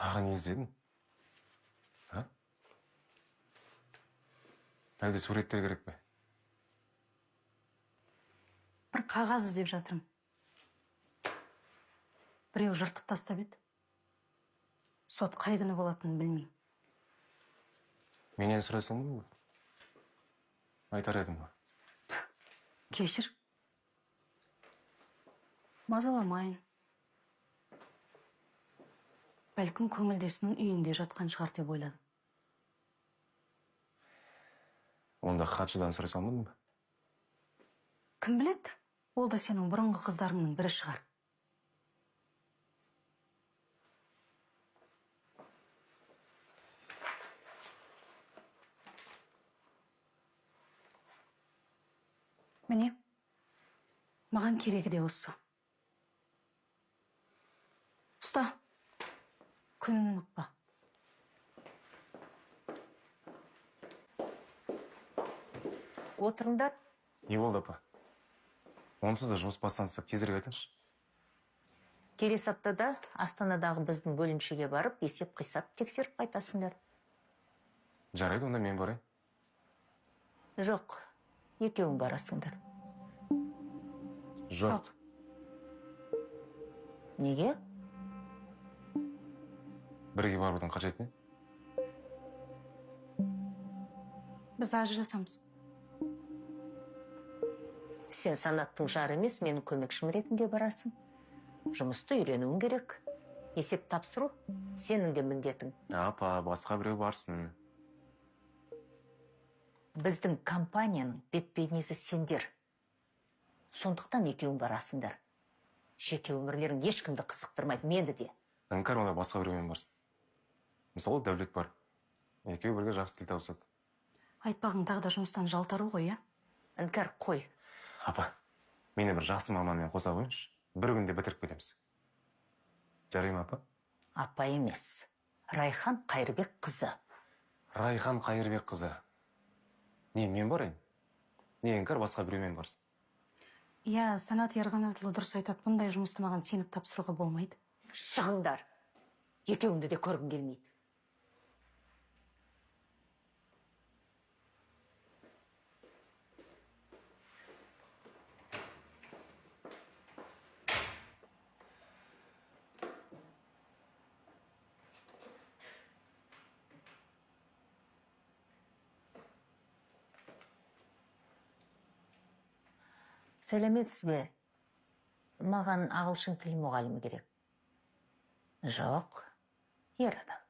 Тағы не іздедің? А? Әлде суреттер керек пе? Бір қағаз іздеп жатырмын. Біреу жыртып тастап еді. Сот қай күні болатынын білмеймін. Менен сұрасың ба? Айтар едім ба? Кешір. Мазаламайын. Бәлкім көңілдесінің үйінде жатқан шығар деп ойладым. Онда хатшыдан сұрасам ба? Кім біледі? Ол да сенің бұрынғы қыздарыңның бірі шығар. Міне, маған керегі де осы. Ұста, күнін ұмытпа. Отырыңдар. Не болды, апа? Онсыз да жұмыс бастансақ тезірек айтыңызшы. Келесі аптада Астанадағы біздің бөлімшеге барып, есеп қисап тексеріп қайтасыңдар. Жарайды, онда мен барайын. Жоқ, екеуің барасыңдар. Жоқ. Неге? Бірге барудың қажеті не? Біз ажырасамыз. Сен Санаттың жары емес, менің көмекшім ретінде барасың. Жұмысты үйренуің керек. Есеп тапсыру сенің де міндетің. Апа, басқа біреу барсын. Біздің компанияның бет-бейнесі сендер. Сондықтан екеуің барасыңдар. Жеке өмірлерің ешкімді қызықтырмайды, мені де. Іңкәр, онда басқа біреумен барсын. Мысалы, Дәулет бар. Екеуі бірге жақсы тіл табысады. Айтпағың тағы да жұмыстан жалтару ғой, я? Іңкәр, қой. Апа, мені бір жақсы маманмен қоса қойыңызшы. Бір күнде бітіріп келеміз. Жарай ма, апа? Апа емес. Райхан Қайырбек қызы. Райхан Қайырбек қызы. Не, мен барайын? Не, Іңкәр басқа біреумен барсын? Я, Санат Ерғанатұлы дұрыс айтады, бұндай жұмысты маған сеніп тапсыруға болмайды. Шығыңдар. Екеуіңді де көргім келмейді. Сәлеметсіз бе? Маған ағылшын тілі мұғалімі керек. Жоқ, ер адам.